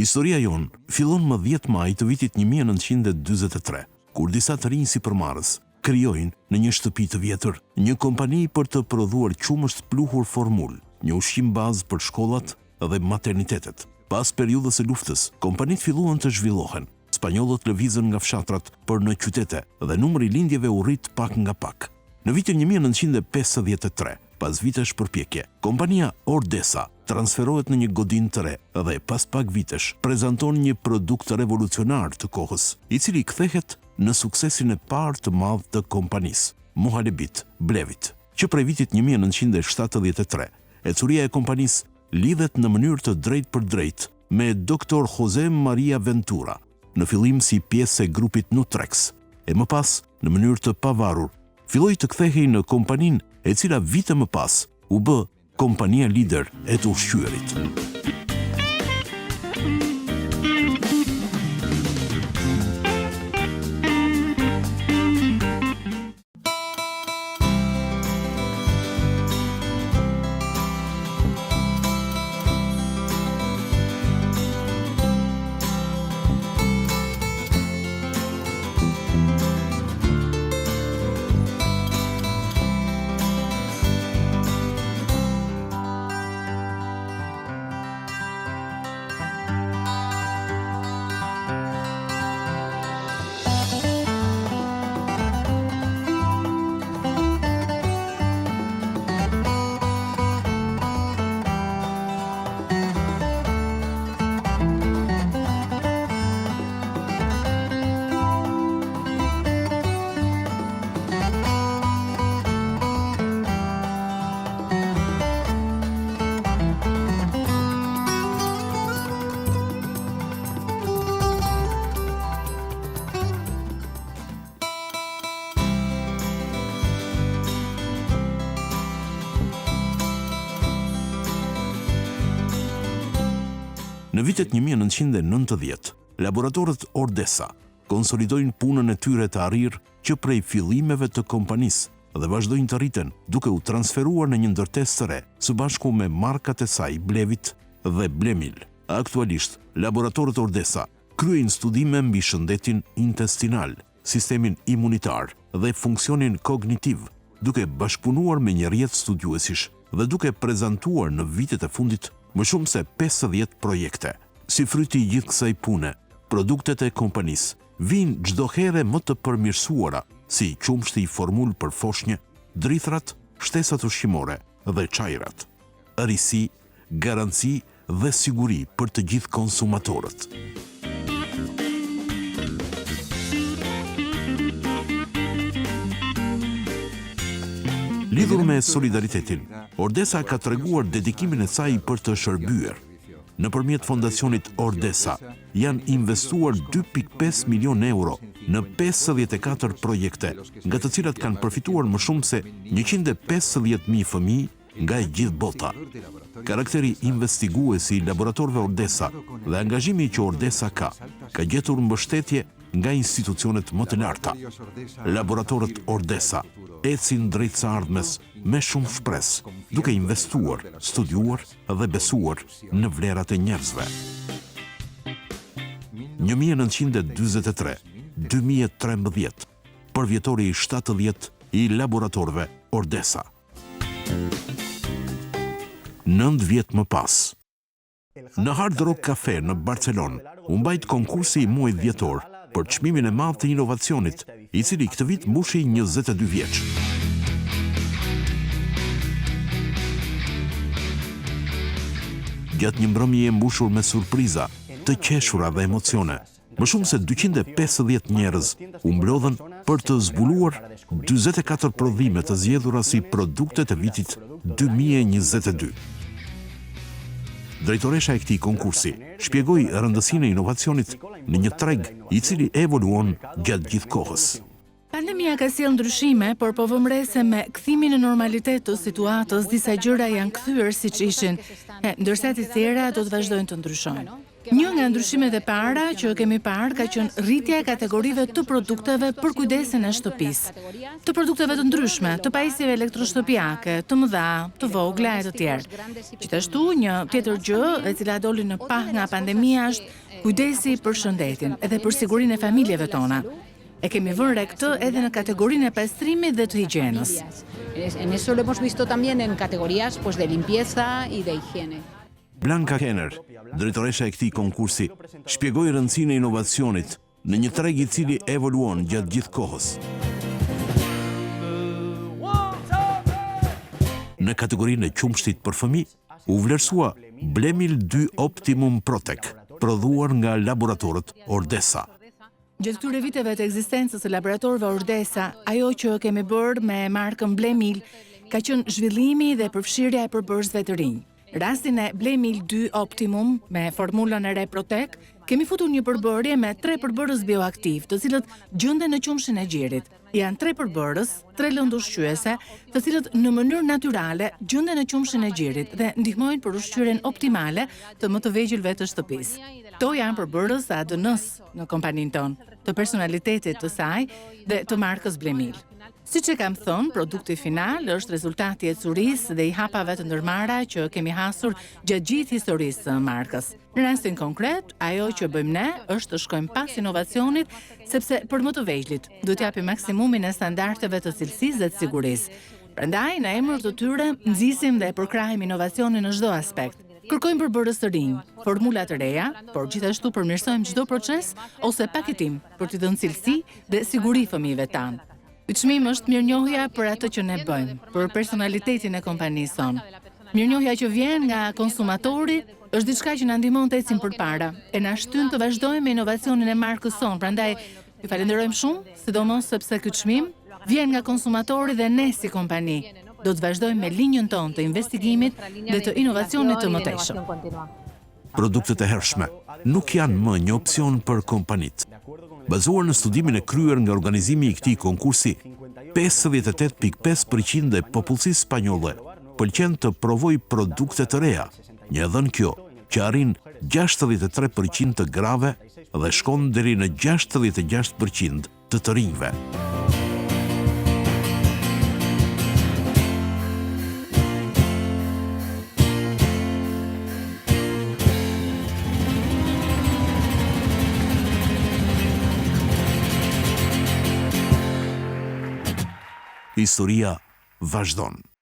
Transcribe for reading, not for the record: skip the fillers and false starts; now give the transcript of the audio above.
Historia jonë fillon më 10 maj të vitit 1943, kur disa të rinj sipërmarrës krijojnë në një shtëpi të vjetër një kompani për të prodhuar qumësht pluhur formul, një ushqim bazë për shkollat dhe maternitetet. Pas periudhës së luftës, kompanitë filluan të zhvillohen. Spanjollët lëvizën nga fshatrat për në qytete dhe numri lindjeve u rrit pak nga pak. Në vitin 1953, pas vitesh përpjekje, kompania Ordesa transferohet në një godinë të re dhe pas pak vitesh prezanton një produkt revolucionar të kohës, i cili kthehet në suksesin e parë të madh të kompanisë, Muhalebit Blevit, që prej vitit 1973, ecuria e kompanisë lidhet në mënyrë të drejtë për drejtë me Dr. Jose Maria Ventura, në fillim si pjesë e grupit Nutrex, e më pas në mënyrë të pavarur filloi të kthehej në kompaninë e cila vite më pas u bë kompania lider e të ushqyerit. Në vitet 1990, laboratorët Ordesa konsolidojnë punën e tyre të arrirë që prej fillimeve të kompanisë dhe vazhdojnë të rriten duke u transferuar në një ndërtesë të re së bashku me markat e saj Blevit dhe Blemil. Aktualisht, laboratorët Ordesa kryejnë studime mbi shëndetin intestinal, sistemin imunitar dhe funksionin kognitiv, duke bashkëpunuar me një rrjet studiuesish dhe duke prezantuar në vitet e fundit më shumë se 50 projekte. Si fryti i gjithë kësaj pune, produktet e kompanisë vijnë çdo herë më të përmirësuara, si qumshti i formul për foshnjë, drithrat, shtesat ushqimore dhe çajrat. Risi, garanci dhe siguri për të gjithë konsumatorët. Lidhur me solidaritetin, Ordesa ka treguar dedikimin e saj për të shërbyer. Nëpërmjet fondacionit Ordesa, janë investuar 2.5 milion euro në 54 projekte, nga të cilat kanë përfituar më shumë se 150.000 fëmijë nga e gjithë bota. Karakteri investigues i laboratorëve Ordesa dhe angazhimi që Ordesa ka gjetur mbështetje nga institucionet më të larta. Laboratorët Ordesa ecin drejt së ardhmes me shumë shpresë, duke investuar, studiuar dhe besuar në vlerat e njerëzve. 1943-2013, përvjetori i 70 i laboratorëve Ordesa. 9 vjet më pas, në Hard Rock Cafe në Barcelonë, u mbajt konkursi i muajit dhjetor për çmimin e madh të inovacionit, i cili këtë vit mbushi 22 vjeç. Gjatë një mbrëmje e mbushur me surpriza, të qeshura dhe emocione, më shumë se 250 njerëz u mblodhen për të zbuluar 44 prodhime të zgjedhura si produkte të vitit 2022. Drejtoresha e këtij konkursi shpjegoi rëndësinë e inovacionit në një treg i cili evoluon gjatë gjithë kohës. Pandemia ka sjellë ndryshime, por po vëmrese me kthimin në normalitet të situatës, disa gjëra janë kthyer siç ishin, ndërsa të tjera do të vazhdojnë të ndryshojnë. Një nga ndryshimet e para që kemi parë ka qenë rritja e kategorive të produkteve për kujdesin e shtëpisë. Të produkteve të ndryshme, të pajisjeve elektroshtëpiake, të mëdha, të vogla e të tjerë. Gjithashtu, një tjetër gjë e cila doli në pah nga pandemia është kujdesi për shëndetin edhe për sigurinë e familjeve tona. E kemi vënë re këtë edhe në kategorinë e pastrimit dhe të higjienës. En eso lo hemos visto también en categorías pues de limpieza y de higiene. Blanka Kenner, drejtoresha e këtij konkursi, shpjegoi rëndësinë e inovacionit në një treg i cili evoluon gjatë gjithë kohës. Në kategorinë e qumshtit për fëmijë, u vlerësua Blemil 2 Optimum Protec, prodhuar nga laboratorët Ordesa. Gjatë këtyre viteve të ekzistencës së laboratorëve Ordesa, ajo që kemi bërë me markën Blemil ka qenë zhvillimi dhe përfshirja e përbërësve të rinj. Rastin e Blemil 2 Optimum me formulën e re Protec, kemi futur një përbërje me 3 përbërës bioaktiv, të cilët gjenden në qumshin e gjirit. Janë 3 përbërës, 3 lëndë ushqyese, të cilët në mënyrë natyrale gjenden në qumshin e gjirit dhe ndihmojnë për ushqyerjen optimale të më të vegjëlve të shtëpisë. Kto janë përbërës ADN-s në kompaninë tonë, të personalitetit të saj dhe të markës Blemil. Siç e kam thënë, produkti final është rezultati i ecurisë dhe i hapave të ndërmarra që kemi hasur gjatë gjithë historisë së markës. Në rastin konkret, ajo që bëjmë ne është të shkojmë pas inovacionit, sepse për më të vegjëlit duhet japim maksimumin e standardeve të cilësisë dhe të sigurisë. Prandaj, në emër të tyre, nxisim dhe përkrahim inovacionin në çdo aspekt. Kërkojmë përbërës të rinj, formula të reja, por gjithashtu përmirësojmë çdo proces ose paketim për t'i dhënë cilësi dhe siguri fëmijëve tanë. Çmim është mirënjohja për atë që ne bëjmë, për personalitetin e kompanisë sonë. Mirënjohja që vjen nga konsumatori është diçka që na ndihmon të ecim përpara e na shtyn të vazhdojmë me inovacionin e markës sonë. Prandaj ju falenderojmë shumë, sidomos sepse ky çmim vjen nga konsumatori dhe ne si kompani do të vazhdojmë me linjën tonë të investigimit dhe të inovacionit të mëtejshëm. Produktet e hershme nuk janë më një opsion për kompanitë. Bazuar në studimin e kryer nga organizimi i këtij konkursi, 58.5% e popullsisë spanjolle pëlqen të provojë produkte të reja, një dhënë kjo që arrin 63% të grave dhe shkon deri në 66% të rinjve. Historia vazhdon.